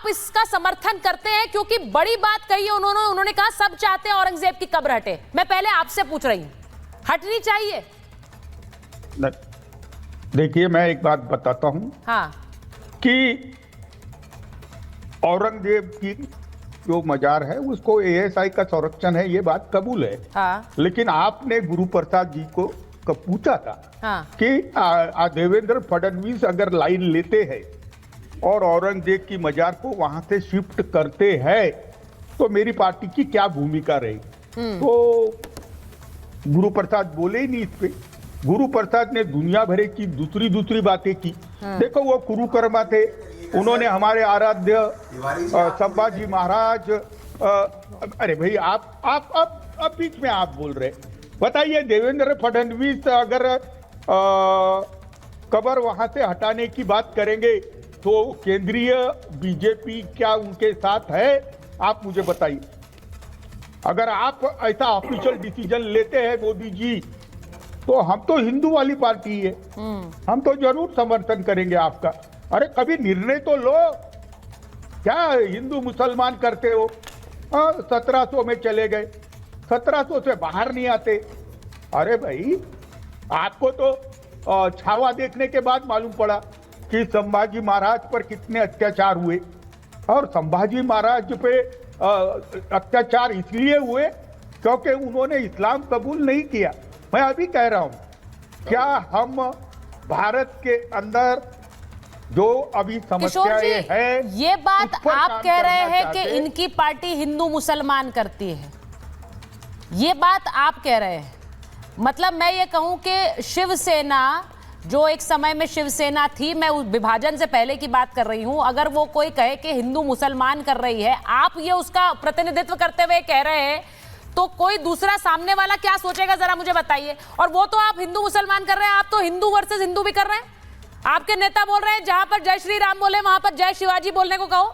आप इसका समर्थन करते हैं? क्योंकि बड़ी बात कही है उन्होंने कहा सब चाहते हैं औरंगजेब की कब्र हटे। मैं पहले आपसे पूछ रही हूं, हटनी चाहिए? देखिए, मैं एक बात बताता हूं। हाँ। कि औरंगजेब की जो मजार है उसको एएसआई का संरक्षण है, ये बात कबूल है। हाँ। लेकिन आपने गुरु प्रसाद जी को कब पूछा था हाँ। कि देवेंद्र फडणवीस अगर लाइन लेते हैं और औरंगजेब की मजार को वहां से शिफ्ट करते हैं तो मेरी पार्टी की क्या भूमिका रहेगी? तो गुरु प्रसाद बोले ही नहीं इस पे। गुरु प्रसाद ने दुनिया भरे की दूसरी बातें की। देखो, वो कुरुकर्मा थे, उन्होंने हमारे आराध्य संभाजी महाराज। अरे भाई, आप बीच में आप बोल रहे, बताइए देवेंद्र फडणवीस अगर कब्र वहां से हटाने की बात करेंगे तो केंद्रीय बीजेपी क्या उनके साथ है? आप मुझे बताइए। अगर आप ऐसा ऑफिशियल डिसीजन लेते हैं मोदी जी, तो हम तो हिंदू वाली पार्टी है, हम तो जरूर समर्थन करेंगे आपका। अरे कभी निर्णय तो लो। क्या हिंदू मुसलमान करते हो? 1700 में चले गए, 1700 से बाहर नहीं आते। अरे भाई, आपको तो छावा देखने के बाद मालूम पड़ा कि संभाजी महाराज पर कितने अत्याचार हुए। और संभाजी महाराज पे अत्याचार इसलिए हुए क्योंकि उन्होंने इस्लाम कबूल नहीं किया। मैं अभी कह रहा हूं, क्या हम भारत के अंदर जो अभी समस्याएं है, ये बात आप कह रहे हैं कि इनकी पार्टी हिंदू मुसलमान करती है, ये बात आप कह रहे हैं? मतलब मैं ये कहूं कि शिवसेना जो एक समय में शिवसेना थी, मैं उस विभाजन से पहले की बात कर रही हूं, अगर वो कोई कहे कि हिंदू मुसलमान कर रही है, आप ये उसका प्रतिनिधित्व करते हुए कह रहे हैं, तो कोई दूसरा सामने वाला क्या सोचेगा जरा मुझे बताइए। और वो तो आप हिंदू मुसलमान कर रहे हैं, आप तो हिंदू वर्सेस हिंदू भी कर रहे हैं। आपके नेता बोल रहे हैं जहां पर जय श्री राम बोले वहां पर जय शिवाजी बोलने को कहो,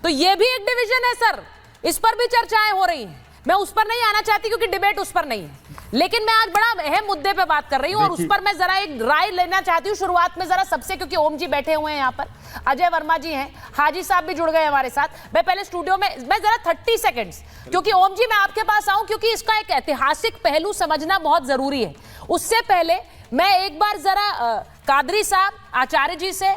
तो ये भी एक डिवीजन है सर। इस पर भी चर्चाएं हो रही हैं, मैं उस पर नहीं आना चाहती क्योंकि डिबेट उस पर नहीं है, लेकिन मैं आज बड़ा अहम मुद्दे पे बात कर रही हूं और उस पर मैं जरा एक राय लेना चाहती हूं शुरुआत में जरा सबसे, क्योंकि ओम जी बैठे हुए हैं यहाँ पर, अजय वर्मा जी हैं, हाजी साहब भी जुड़ गए हमारे साथ। मैं पहले स्टूडियो में मैं जरा 30 सेकंड्स, क्योंकि ओम जी मैं आपके पास आऊं क्योंकि इसका एक ऐतिहासिक पहलू समझना बहुत जरूरी है। उससे पहले मैं एक बार जरा कादरी साहब, आचार्य जी से,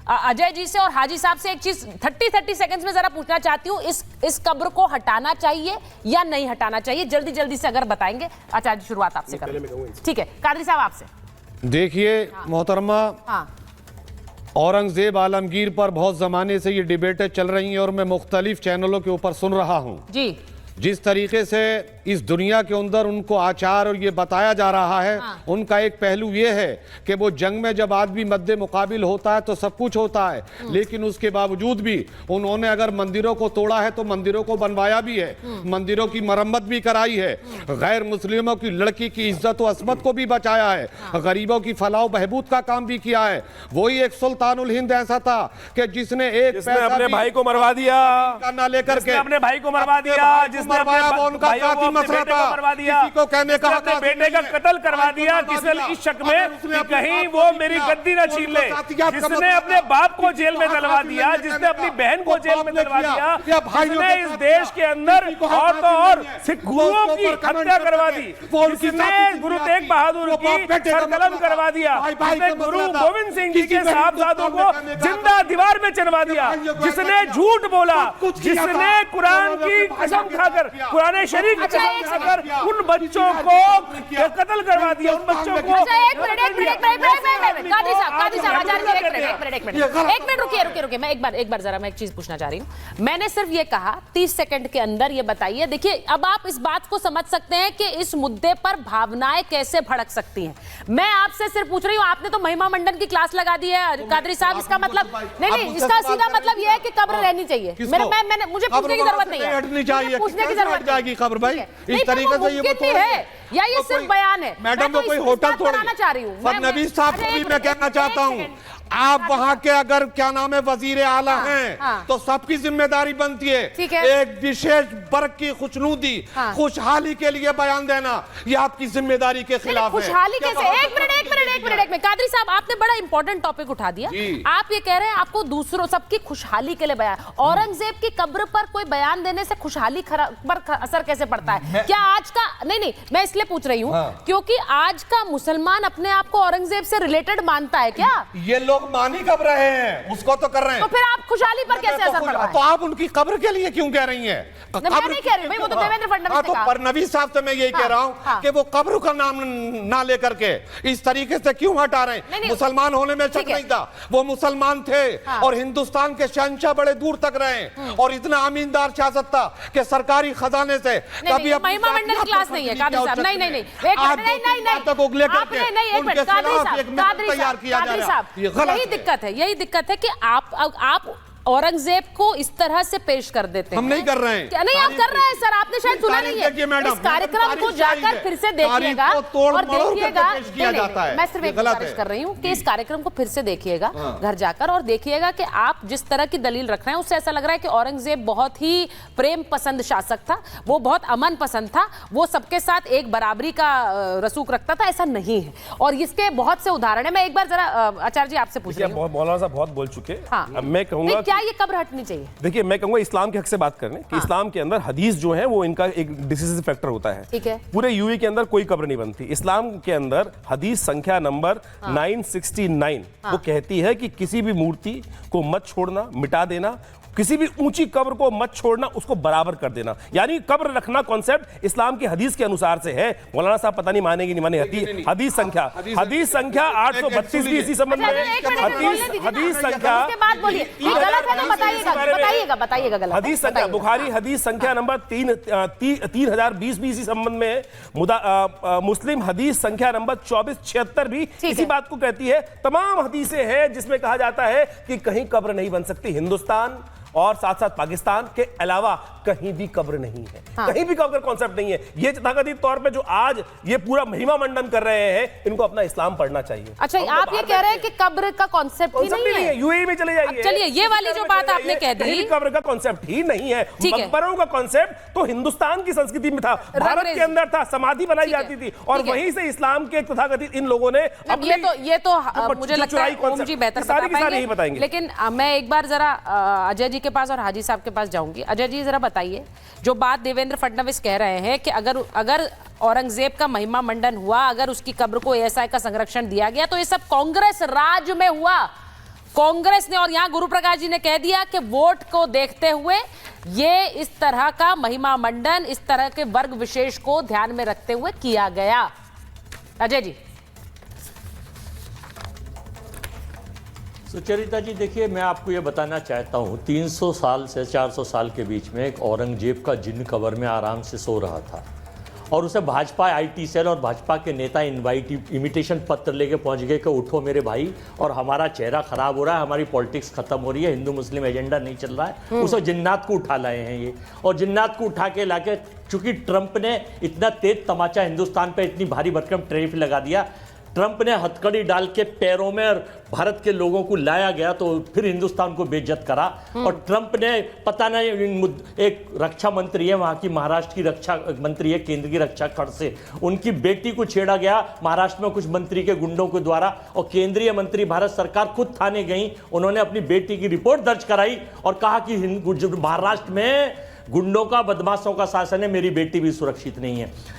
अजय जी से और हाजी साहब से एक चीज 30 सेकंड्स में जरा पूछना चाहती हूं, इस कब्र को हटाना चाहिए या नहीं हटाना चाहिए? जल्दी से अगर बताएंगे। आचार्य जी, शुरुआत आपसे करें। ठीक है, कादरी साहब आपसे। देखिए मोहतरमा, औरंगजेब आलमगीर पर बहुत जमाने से ये डिबेटें चल रही हैं और मैं मुख्तलिफ चैनलों के ऊपर सुन रहा हूं जी। जिस तरीके से इस दुनिया के अंदर उनको आचार और ये बताया जा रहा है, उनका एक पहलू ये है कि वो जंग में जब आदमी मद्दे मुकाबिल होता है तो सब कुछ होता है, लेकिन उसके बावजूद भी उन्होंने अगर मंदिरों को तोड़ा है तो मंदिरों को बनवाया भी है, मंदिरों की मरम्मत भी कराई है, गैर मुस्लिमों की लड़की की इज्जत और अस्मत को भी बचाया है, गरीबों की फलाह बहबूद का काम भी किया है। वही एक सुल्तानुल हिंद ऐसा था कि जिसने एक अपने भाई को मरवा दिया, ना लेकर के अपने भाई को मरवा दिया, जिसने उनका जाति मसला था, किसी को कहने का अपने बेटे का कत्ल करवा दिया किसी इस शक में कि कहीं वो मेरी गद्दी न छीन ले, जिसने अपने बाप को जेल में डलवा दिया, जिसने अपनी बहन को जेल में डलवा दिया, जिसने इस देश के अंदर और तो और सिख गुरुओं की हत्या करवा दी, जिसने गुरु तेग बहादुर की सरकलम करवा दिया, जिसने गुरु गोविंद सिंह जी के साहबजादों को जिंदा दीवार में चढ़वा दिया, जिसने झूठ बोला, जिसने कुरान की कसम खाकर, कुरान शरीफ की कसम खाकर उन बच्चों को कत्ल करवा दिया, उन बच्चों को। एक मिनट रुकिए, मैं एक बार जरा मैं एक चीज पूछना चाह रही हूँ। मैंने सिर्फ ये कहा 30 सेकंड के अंदर ये बताइए। देखिए, अब आप इस बात को समझ सकते हैं कि इस मुद्दे पर भावनाएं कैसे भड़क सकती हैं। मैं आपसे सिर्फ पूछ रही हूँ, आपने तो महिमा मंडन की क्लास लगा दी है कादरी साहब, इसका मतलब नहीं, इसका सीधा मतलब यह है कि कब्र रहनी चाहिए। मैंने मुझे पूछने की जरूरत नहीं है, हटनी चाहिए, पूछने की जरूरत जाएगी खबर भाई, इस तरीके से ये है या ये सिर्फ बयान है? मैडम वो कोई होटल थोड़ी चाह रही हूँ फडणवीस साहब को भी मैं कहना चाहता हूँ, आप वहां के अगर क्या नाम है वजीर आला हैं तो सबकी जिम्मेदारी बनती है एक विशेष वर्ग की खुशनुदी खुशहाली के लिए बयान देना, ये आपकी जिम्मेदारी के खिलाफ है। खुशहाली कैसे? एक मिनट कादरी साहब, आपने बड़ा इंपॉर्टेंट टॉपिक उठा दिया। आप ये कह रहे हैं आपको दूसरों सबकी खुशहाली के लिए बयान, औरंगजेब की कब्र पर कोई बयान देने से खुशहाली पर असर कैसे पड़ता है? क्या आज का नहीं, मैं इसलिए पूछ रही हूँ क्योंकि आज का मुसलमान अपने आप को औरंगजेब से रिलेटेड मानता है क्या? ये लोग मानी कब रहे हैं, उसको तो कर रहे हैं, तो फिर आप खुशहाली पर कैसे असर पड़ रहा है? तो आप उनकी कब्र के लिए क्यों कह रही हैं? मैं नहीं कह रही भाई, वो तो देवेंद्र फडणवीस ने कहा। फडणवीस साहब से मैं यही कह रहा हूं कि वो कब्र का नाम ना लेकर के इस तरीके से क्यों हटा रहे हैं? मुसलमान होने में शक नहीं था, वो मुसलमान थे और हिंदुस्तान के शहंशाह बड़े दूर तक रहे और इतना अमीनदार सियासत था कि सरकारी खजाने से कभी महिमा मंडन क्लास नहीं है कादरी साहब। नहीं तैयार किया जा रहा है। यही दिक्कत है कि आप औरंगजेब को इस तरह से पेश कर देते हैं। हम नहीं कर रहे हैं। क्या नहीं आप कर रहे हैं सर, आपने शायद सुना नहीं है। इस कार्यक्रम को जाकर फिर से देखिएगा और देखिएगा। मैं सिर्फ एक गुजारिश कर रही हूँ कि इस कार्यक्रम को फिर से देखिएगा घर जाकर और देखिएगा कि आप जिस तरह की दलील रख रहे हैं उससे ऐसा लग रहा है कि औरंगजेब बहुत ही प्रेम पसंद शासक था, वो बहुत अमन पसंद था, वो सबके साथ एक बराबरी का रसूख रखता था। ऐसा नहीं है और इसके बहुत से उदाहरण है। मैं एक बार जरा आचार्य जी आपसे पूछ रही हूँ। मौलाना साहब बहुत बोल चुके, मैं कहूंगा क्या ये कब्र हटनी चाहिए? देखिए मैं कहूंगा इस्लाम के हक से बात करने कि इस्लाम के अंदर हदीस जो है वो इनका एक डिसीजन फैक्टर होता है। ठीक है। पूरे यूए के अंदर कोई कब्र नहीं बनती। इस्लाम के अंदर हदीस संख्या नंबर 969 वो कहती है कि किसी भी मूर्ति को मत छोड़ना, मिटा देना, किसी भी ऊंची कब्र को मत छोड़ना, उसको बराबर कर देना, यानी कब्र रखना कॉन्सेप्ट इस्लाम की हदीस के अनुसार से है। मौलाना साहब पता नहीं मानेगी नहीं माने, हदीस संख्या 832 भी इसी संबंध में हदीस संख्या हदीस संख्या बुखारी हदीस संख्या नंबर 3020 भी इसी संबंध में, मुस्लिम हदीस संख्या नंबर 2476 भी इसी बात को कहती है। तमाम हदीसें हैं जिसमें कहा जाता है कि कहीं कब्र नहीं बन सकती। हिंदुस्तान और साथ साथ पाकिस्तान के अलावा कहीं भी कब्र नहीं है। कहीं भी कब्र कॉन्सेप्ट नहीं है। ये तथाकथित तौर पे जो आज ये पूरा महिमा मंडन कर रहे हैं, इनको अपना इस्लाम पढ़ना चाहिए। अच्छा, आप ये कह रहे हैं कि कब्र का कॉन्सेप्ट ही नहीं है? यूएई में चले जाइए। चलिए, ये वाली जो बात आपने कह दी, कब्र का कॉन्सेप्ट ही नहीं है। मकबरों का कॉन्सेप्ट तो हिंदुस्तान की संस्कृति में था, भारत के अंदर था, समाधि बनाई जाती थी और वहीं से इस्लाम के तथाकथित इन लोगों ने ये तो मुझे लगता है ओम जी बेहतर बताएंगे। लेकिन मैं एक बार जरा अजय जी के पास और हाजी साहब के पास जाऊंगी। अजय जी जरा बताइए, जो बात देवेंद्र फडणवीस कह रहे हैं कि अगर औरंगजेब का महिमा मंडन हुआ, अगर उसकी कब्र को एएसआई का संरक्षण दिया गया, तो ये सब कांग्रेस राज में हुआ। कांग्रेस ने, और यहां गुरु प्रकाश जी ने कह दिया कि वोट को देखते हुए ये इस तरह का महिमा मंडन, इस तरह के वर्ग विशेष को ध्यान में रखते हुए किया गया। अजय जी। सुचरिता जी, देखिए मैं आपको ये बताना चाहता हूँ, 300 साल से 400 साल के बीच में एक औरंगजेब का जिन्न कब्र में आराम से सो रहा था और उसे भाजपा आईटी सेल और भाजपा के नेता इमिटेशन पत्र लेके पहुंच गए कि उठो मेरे भाई, और हमारा चेहरा खराब हो रहा है, हमारी पॉलिटिक्स खत्म हो रही है, हिंदू मुस्लिम एजेंडा नहीं चल रहा है। उसे जिन्नात को उठा लाए हैं ये, और जिन्नात को उठा के लाके, चूंकि ट्रंप ने इतना तेज तमाचा हिंदुस्तान पर इतनी भारी भरकम टैरिफ लगा दिया, ट्रंप ने हथकड़ी डाल के पैरों में और भारत के लोगों को लाया गया तो फिर हिंदुस्तान को बेइज्जत करा। और ट्रंप ने पता नहीं, एक रक्षा मंत्री है वहां की, महाराष्ट्र की रक्षा मंत्री है, केंद्र की रक्षा खड़से, उनकी बेटी को छेड़ा गया महाराष्ट्र में कुछ मंत्री के गुंडों के द्वारा, और केंद्रीय मंत्री भारत सरकार खुद थाने गई, उन्होंने अपनी बेटी की रिपोर्ट दर्ज कराई और कहा कि महाराष्ट्र में गुंडों का, बदमाशों का शासन है, मेरी बेटी भी सुरक्षित नहीं है।